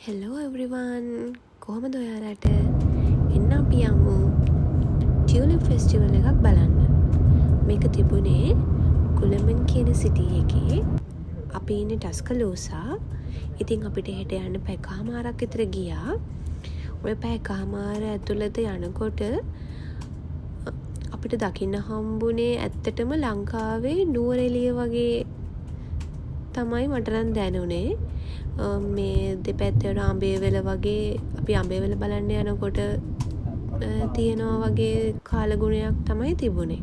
Hello everyone කොහොමද ඔයාලට එන්න අපි යමු ටියුලිප් ෆෙස්ටිවල් එකක් බලන්න. මේක තිබුණේ කුලමන් කියන සිටි එකේ. අපි ඉන්නේ ටස්කලෝසා. ඉතින් අපිට හෙට යන්න පැය කමාරක් විතර ගියා. ඔය පැය කමාර ඇතුළත යනකොට අපිට දකින්න හම්බුනේ ඇත්තටම ලංකාවේ නුවරඑළිය වගේ තමයි මට නම් දැනුනේ. මේ දෙපැත්තට අඹේවැල වගේ අපි අඹේවැල බලන්න යනකොට තියෙනවා වගේ කාලගුණයක් තමයි තිබුණේ.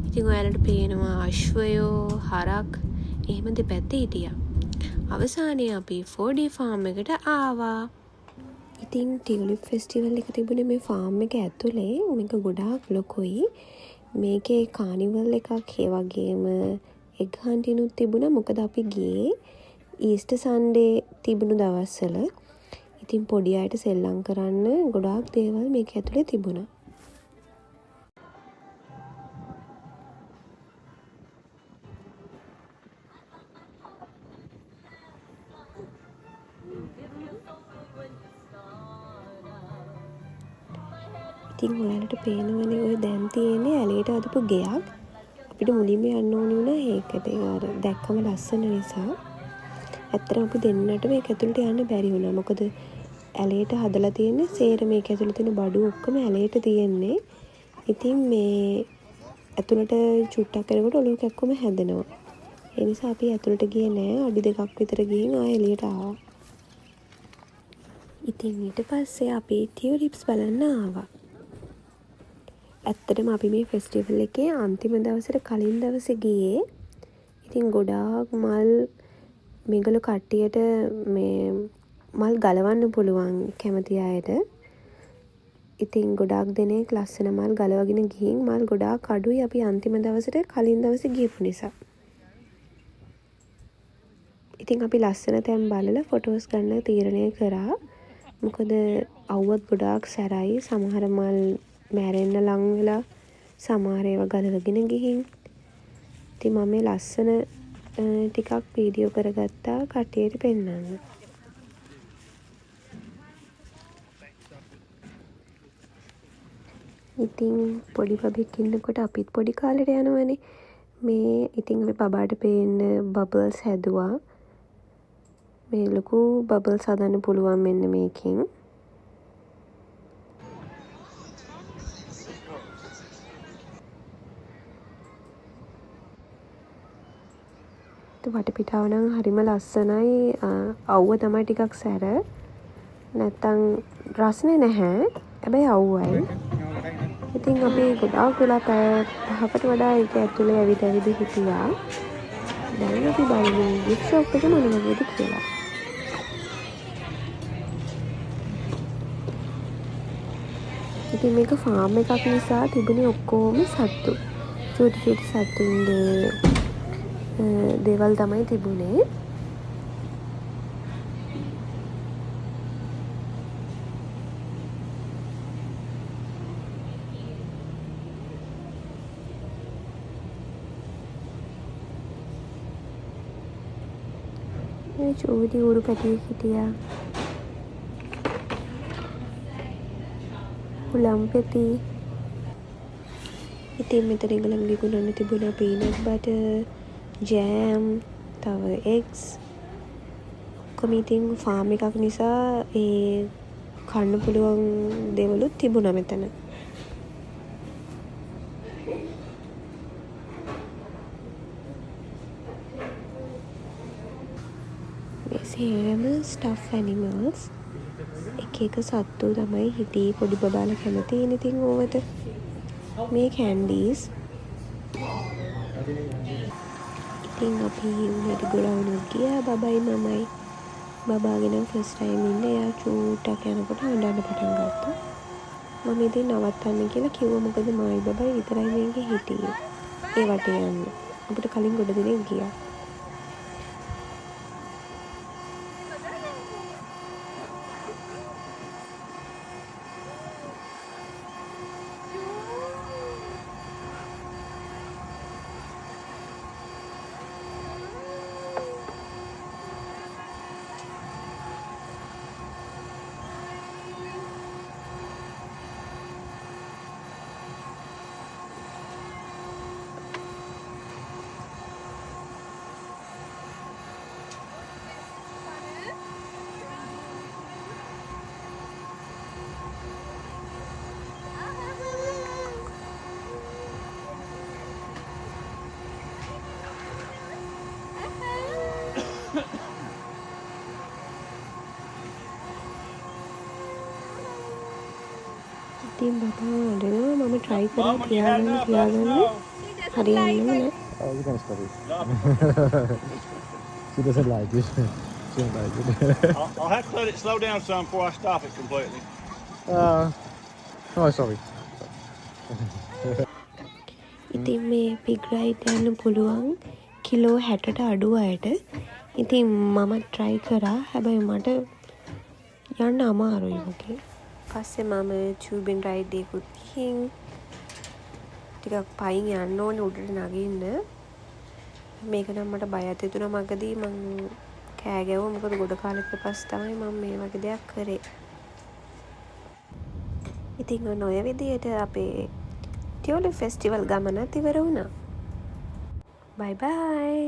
ඉතින් ඔයාලට පේනවා අශ්වයෝ හරක් එහෙම දෙපැත්තේ හිටියා. අවසානයේ අපි 4D ෆාම් එකට ආවා. ඉතින් ටියුලිප් ෆෙස්ටිවල් එක තිබුණේ මේ ෆාම් එක ඇතුලේ. මේක ගොඩාක් ලොකුයි. මේකේ කානිවල් එකක් ඒ වගේම එග් හන්ටිනුත් තිබුණා. මොකද අපි ගියේ ඊස්ටර් සන්ඩේ තිබුණු දවස්වල. ඉතින් පොඩි අයට සෙල්ලම් කරන්න ගොඩාක් දේවල් මේක ඇතුලේ තිබුණා. ඉතින් ඔයාලට පේනවනේ ඔය දැන් තියෙන්නේ ඇලේට අදපු ගෙයක්. අපිට මුලින්ම යන්න ඕනේ වුණා ඒකට. අර දැක්කම ලස්සන නිසා. ඇත්තටම අපි දෙන්නට මේක ඇතුළට යන්න බැරි වුණා. මොකද ඇලේට හදලා තියෙන්නේ සේර මේක ඇතුළේ තියෙන බඩු ඔක්කොම ඇලේට තියෙන්නේ. ඉතින් මේ ඇතුළට චුට්ටක් කරනකොට ඔලුව කැක්කුම හැදෙනවා. ඒ නිසා අපි ඇතුළට ගියේ නෑ. අඩි 2ක් විතර ගිහින් ආයෙ එළියට ආවා. ඉතින් ඊට පස්සේ අපි ටියුලිප්ස් බලන්න ආවා. ඇත්තටම අපි මේ ෆෙස්ටිවල් එකේ අන්තිම දවසට කලින් දවසේ ගියේ. ඉතින් ගොඩාක් මල් මේගොල්ලෝ කට්ටියට මේ මල් ගලවන්න පුළුවන් කැමති අයට. ඉතින් ගොඩාක් දෙනෙක් ලස්සන මල් ගලවගෙන ගිහින් මල් ගොඩාක් අඩුයි අපි අන්තිම දවසට කලින් දවසේ ගියපු නිසා. ඉතින් අපි ලස්සන තැන් බලලා ෆොටෝස් ගන්න තීරණය කරා. මොකද අවුවත් ගොඩාක් සැරයි. සමහර මල් මැරෙන්න ලං වෙලා සමහර ඒවා ගලවගෙන ගිහින්. ඉතින් මම මේ ලස්සන ටිකක් වීඩියෝ කරගත්තා කට්ටියට පෙන්නන්න. ඉතින් පොඩි බබෙක් ඉන්නකොට අපිත් පොඩි කාලෙට යනවනේ. මේ ඉතින් අපි බබාට පේන්න බබල්ස් හැදුවා. මේ ලොකු බබල්ස් හදන්න පුළුවන් මෙන්න මේකෙන්. වටපිටාව නම් හරිම ලස්සනයි. අවුව තමයි ටිකක් සැර. නැත්තම් රස්නේ නැහැ. හැබැයි අවුවයි. ඉතින් අපි ගොඩාක් වෙලා පැය 5කට වඩා ඒක ඇතුලේ ඇවිද හිටියා. දැන් අපි බලමු ගිෆ්ට් ෂොප් එක මොන වගේද කියලා. ඉතින් මේක ෆාම් එකක් නිසා තිබුණේ ඔක්කොම සත්තු. චූටි සත්තුන්ගේ දේවල් තමයි තිබුණේ. මේ චූටි උරු පැටියෙක් හිටියා. උලම් පෙති. ඉතින් මෙතන ඉගලම් විකුණන්න තිබුණා පීනට් බටර්, ජෑම්, තව එග්ස්. ඔක්කොම ඉතින් ෆාම් එකක් නිසා ඒ කන්න පුළුවන් දේවලුත් තිබුණා මෙතන. මේ සේරම ස්ටෆ් ඇනිමල්ස්. එක සත්තු තමයි හිටියේ. පොඩි බබාලා කැමතිනේ ඉතින් ඕවට. මේ කැන්ඩීස්. ඉතින් අපි උඩට ගොඩවුනුත් ගියා බබයි මමයි. බබාගෙන ෆස්ට් ටයිම් ඉන්නේ. එයා චූට්ටක් යනකොට හඬන්න පටන් ගත්තා. මම ඉතින් නවත්තන්න කියලා කිව්වා. මොකද මායි බබයි විතරයි මේකේ හිටියේ. ඒ වටේ යන්න. අපිට කලින් ගොඩ දෙනෙක් ගියා. ඉතින් බබා අඬනවා මම try කරා තියාගන්න හරියන්නේම නැහැ. Oh, you can stop it. She doesn't like it. She don't like it. I'll have to let it slow down some before I stop it completely. Oh, sorry. ඉතින් මේ pig ride යන්න පුළුවන් kilo 60ට අඩු අයට. ඉතින් මම try කරා. හැබැයි මට යන්න අමාරුයි වගේ. පස්සේ මම tubing ride එකකුත් ගිහින් ටිකක් පයින් යන්න ඕනේ උඩට නගින්න. මේක නම් මට බයත් හිතුණා මගදී මං කෑ ගැවුවා. මොකද ගොඩ කාලෙකට පස්සේ තමයි මම මේ වගේ දෙයක් කරේ. ඉතින් ඔය විදියට අපේ ටියුලිප් ෆෙස්ටිවල් ගමනත් ඉවර වුණා. බයි බයි.